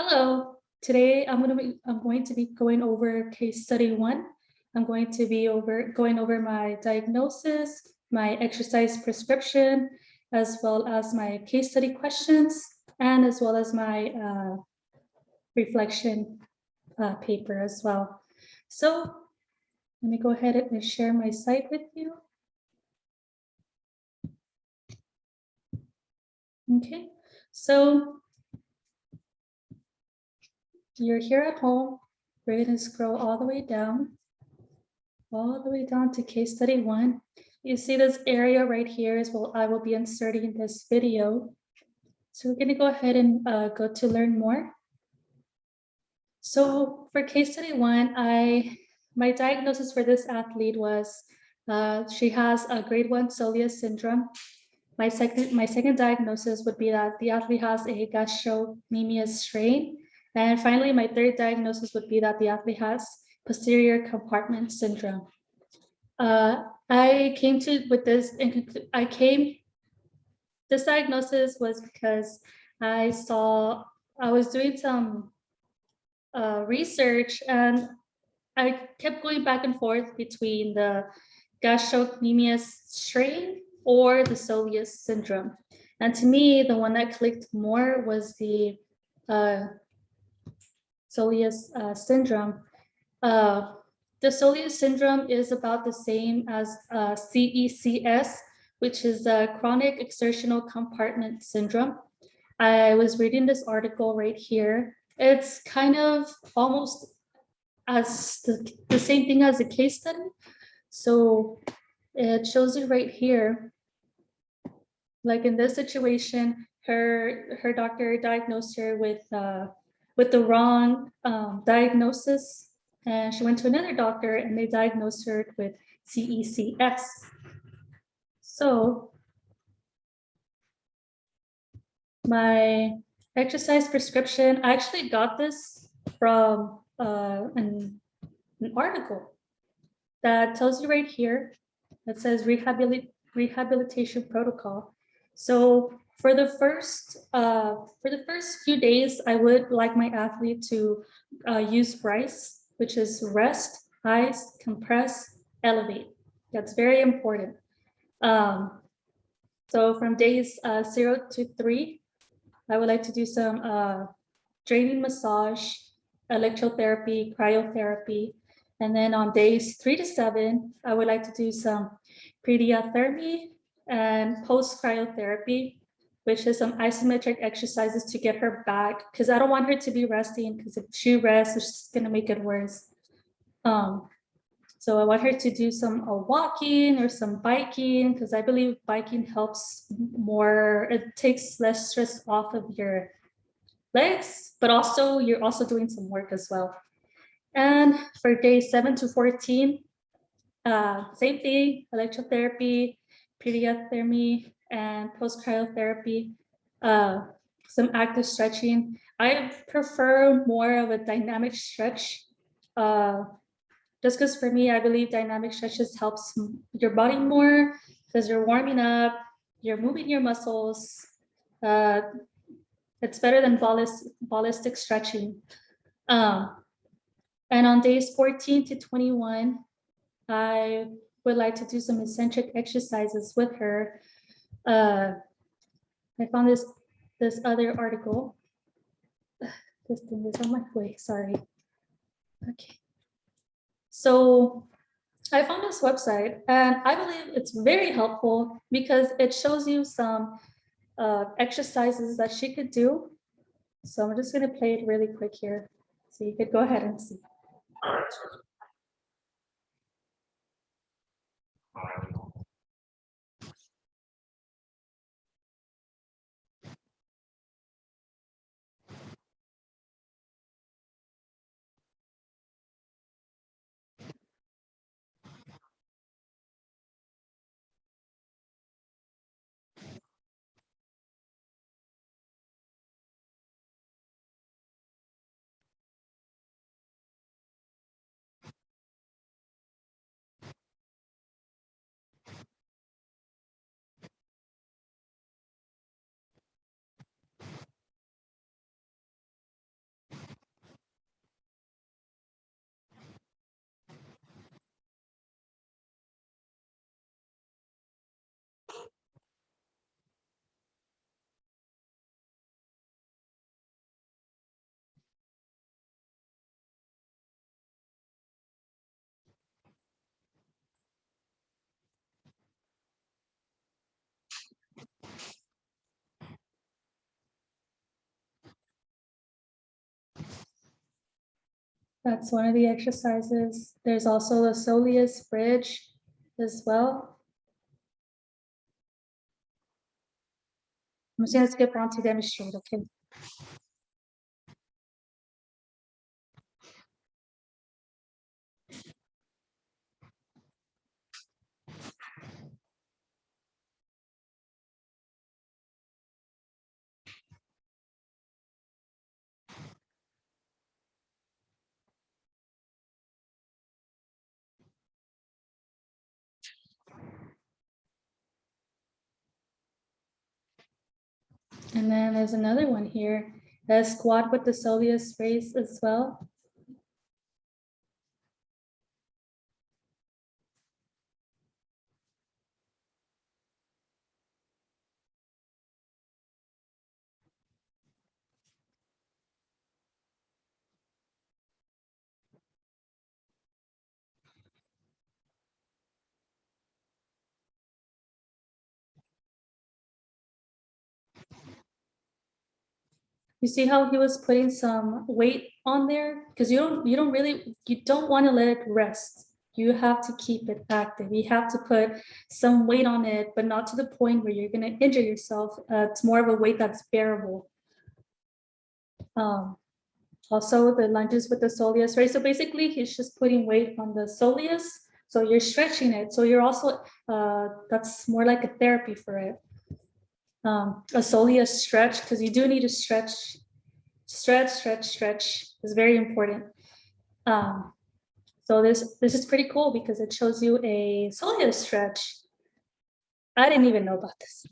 Hello. Today I'm going to be going over case study 1. I'm going to be going over my diagnosis, my exercise prescription, as well as my case study questions, and as well as my reflection paper as well. So let me go ahead and share my site with you. Okay, so you're here at home. We're going to scroll all the way down to case study 1. You see this area right here is what I will be inserting in this video. So we're going to go ahead and go to learn more. So for case study 1, my diagnosis for this athlete was she has a grade 1 soleus syndrome. My second diagnosis would be that the athlete has a gastrocnemius strain. And finally, my third diagnosis would be that the athlete has posterior compartment syndrome. This diagnosis was because I was doing some research, and I kept going back and forth between the gastrocnemius strain or the soleus syndrome. And to me, the one that clicked more was the soleus syndrome. The soleus syndrome is about the same as CECS, which is a chronic exertional compartment syndrome. I was reading this article right here. It's kind of almost as the same thing as a case study. So it shows you right here, like in this situation, her doctor diagnosed her with the wrong diagnosis, and she went to another doctor and they diagnosed her with CECS. So my exercise prescription, I actually got this from an article that tells you right here, that says rehabilitation protocol. So for the first few days, I would like my athlete to use RICE, which is rest, ice, compress, elevate. That's very important. So from days 0 to 3, I would like to do some draining massage, electrotherapy, cryotherapy. And then on days 3 to 7, I would like to do some pediathermy and post-cryotherapy, which is some isometric exercises to get her back, because I don't want her to be resting, because if she rests, it's just going to make it worse. So I want her to do some walking or some biking, because I believe biking helps more. It takes less stress off of your legs, but also you're also doing some work as well. And for days 7 to 14, same thing, electrotherapy, pediathermy, and post-cryotherapy, some active stretching. I prefer more of a dynamic stretch, just because for me, I believe dynamic stretches helps your body more, because you're warming up, you're moving your muscles. It's better than ballistic stretching. And on days 14 to 21, I would like to do some eccentric exercises with her. I found this other article. This thing is on my way, sorry. Okay. So I found this website, and I believe it's very helpful because it shows you some exercises that she could do. So I'm just going to play it really quick here, so you could go ahead and see. That's one of the exercises. There's also the soleus bridge as well. I'm just gonna skip on to demonstrate, okay? And then there's another one here. A squat with the soleus raised as well. You see how he was putting some weight on there? Because you don't want to let it rest. You have to keep it active. You have to put some weight on it, but not to the point where you're going to injure yourself. It's more of a weight that's bearable. Also, the lunges with the soleus, right? So basically, he's just putting weight on the soleus. So you're stretching it. So you're also, that's more like a therapy for it. A soleus stretch, because you do need to stretch is very important. So this is pretty cool because it shows you a soleus stretch. I didn't even know about this.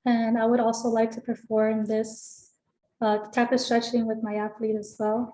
And I would also like to perform this type of stretching with my athlete as well.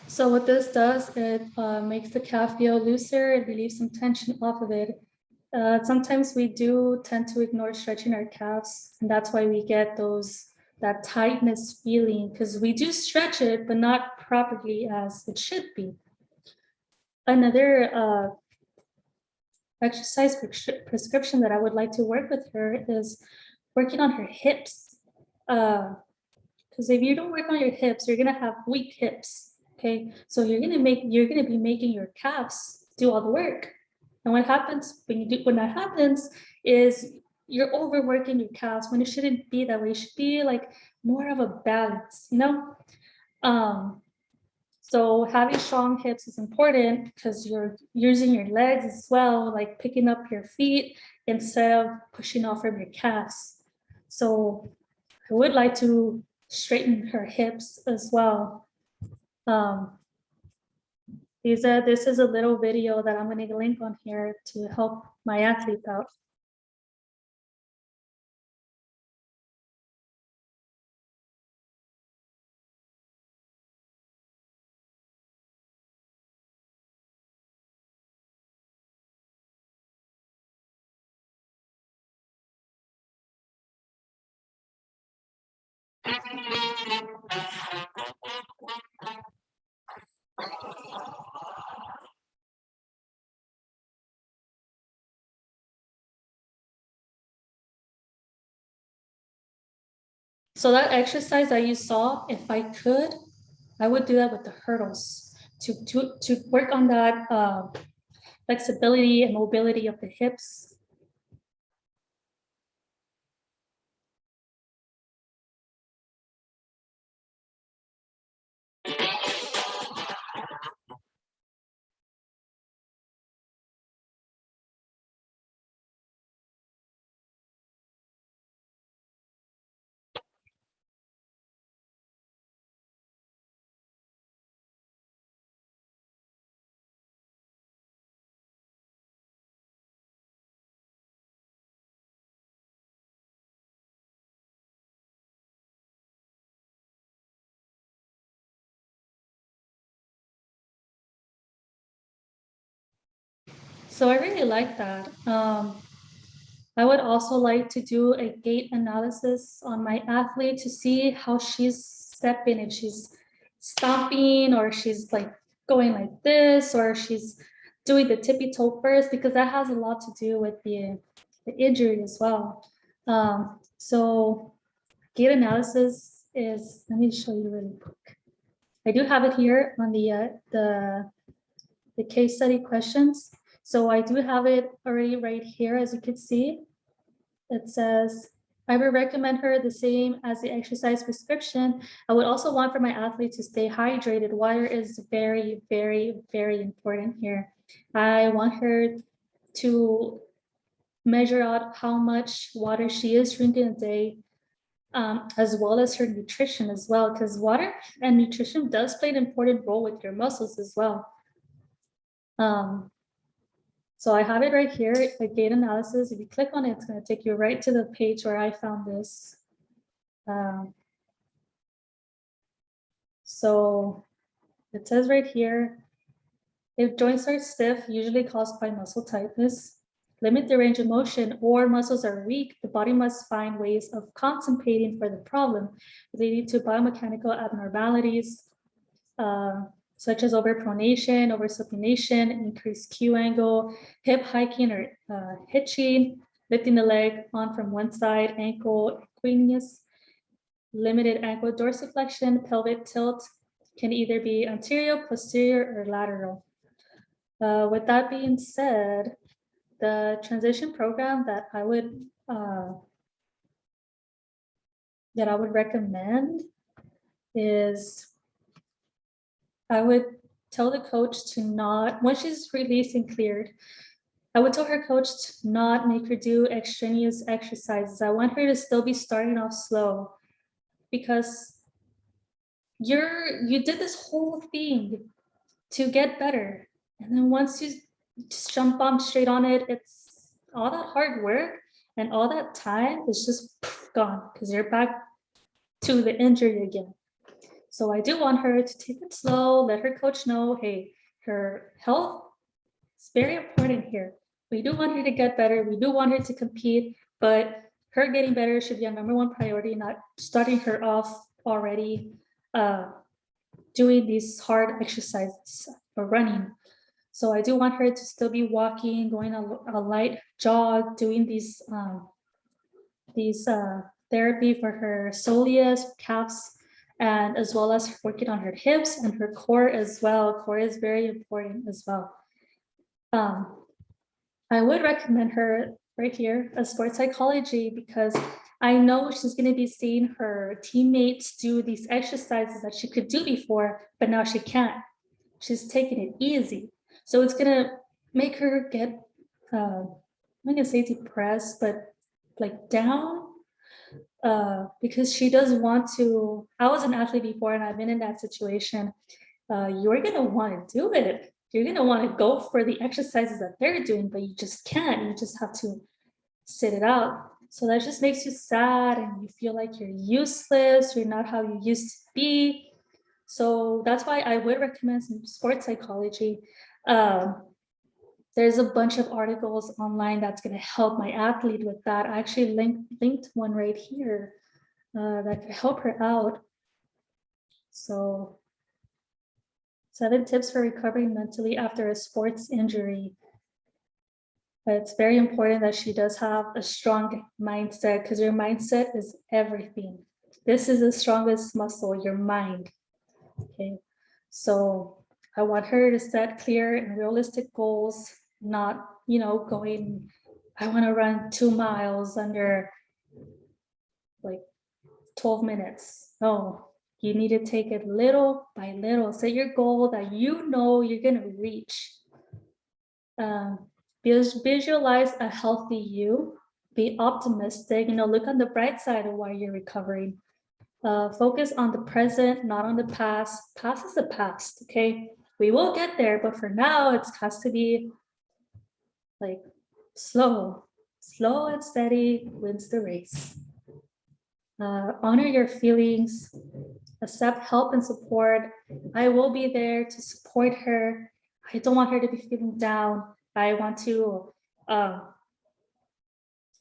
So what this does, it makes the calf feel looser, it relieves some tension off of it. Sometimes we do tend to ignore stretching our calves, and that's why we get that tightness feeling, because we do stretch it, but not properly as it should be. Another exercise prescription that I would like to work with her is working on her hips. Because if you don't work on your hips, you're gonna have weak hips. Okay, so you're gonna be making your calves do all the work. And what happens when that happens is you're overworking your calves when it shouldn't be that way. It should be like more of a balance, you know? So having strong hips is important because you're using your legs as well, like picking up your feet instead of pushing off from your calves. So I would like to straighten her hips as well. This is a little video that I'm going to link on here to help my athlete out. So that exercise that you saw, if I could, I would do that with the hurdles to work on that flexibility and mobility of the hips. So I really like that. I would also like to do a gait analysis on my athlete to see how she's stepping, if she's stomping or she's like going like this, or she's doing the tippy toe first, because that has a lot to do with the injury as well. So gait analysis is, let me show you really quick. I do have it here on the case study questions. So I do have it already right here, as you can see. It says, I would recommend her the same as the exercise prescription. I would also want for my athlete to stay hydrated. Water is very, very, very important here. I want her to measure out how much water she is drinking a day, as well as her nutrition as well, because water and nutrition does play an important role with your muscles as well. So I have it right here, the gait analysis. If you click on it, it's going to take you right to the page where I found this. So it says right here, if joints are stiff, usually caused by muscle tightness, limit the range of motion, or muscles are weak, the body must find ways of compensating for the problem, leading to biomechanical abnormalities, such as overpronation, oversupination, increased Q angle, hip hiking or hitching, lifting the leg on from one side, ankle equinus, limited ankle dorsiflexion, pelvic tilt, can either be anterior, posterior, or lateral. With that being said, the transition program that I would recommend is, I would tell the coach to not, once she's released and cleared, I would tell her coach to not make her do extraneous exercises. I want her to still be starting off slow, because you did this whole thing to get better. And then once you just jump on straight on it, it's all that hard work and all that time is just gone, because you're back to the injury again. So I do want her to take it slow, let her coach know, hey, her health is very important here. We do want her to get better. We do want her to compete, but her getting better should be a #1 priority, not starting her off already doing these hard exercises or running. So I do want her to still be walking, going a light jog, doing these therapy for her soleus, calves, and as well as working on her hips and her core as well. Core is very important as well. I would recommend her right here, a sports psychology, because I know she's going to be seeing her teammates do these exercises that she could do before, but now she can't. She's taking it easy. So it's going to make her get, I'm going to say depressed, but like down, because she does want to. I was an athlete before and I've been in that situation. You're going to want to do it. You're going to want to go for the exercises that they're doing, but you just can't. You just have to sit it out. So that just makes you sad and you feel like you're useless. You're not how you used to be. So that's why I would recommend some sports psychology. There's a bunch of articles online that's going to help my athlete with that. I actually linked one right here that could help her out. So 7 tips for recovering mentally after a sports injury. But it's very important that she does have a strong mindset, because your mindset is everything. This is the strongest muscle, your mind. Okay, so I want her to set clear and realistic goals, not, going, I want to run 2 miles under like 12 minutes. No, you need to take it little by little. Set your goal that you're going to reach. Visualize a healthy you. Be optimistic. Look on the bright side of why you're recovering. Focus on the present, not on the past. Past is the past. Okay, we will get there, but for now, it has to be like slow and steady wins the race. Honor your feelings, accept help and support. I will be there to support her. I don't want her to be feeling down. I want to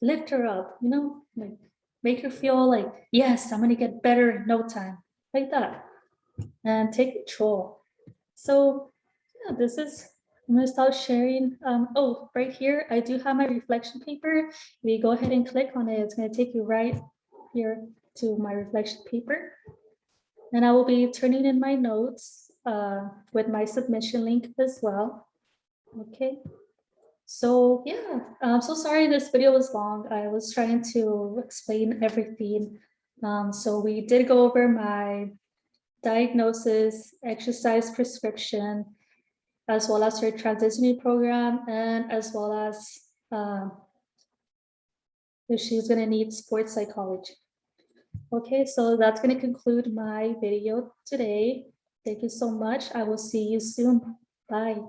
lift her up, like make her feel like, yes, I'm going to get better in no time, like that, and take control. So yeah, I'm going to start sharing. Oh, right here, I do have my reflection paper. If you go ahead and click on it, it's going to take you right here to my reflection paper. And I will be turning in my notes with my submission link as well. Okay. So yeah, I'm so sorry this video was long. I was trying to explain everything. So we did go over my diagnosis, exercise prescription, as well as her transitioning program, and as well as if she's going to need sports psychology. Okay, so that's going to conclude my video today. Thank you so much. I will see you soon. Bye.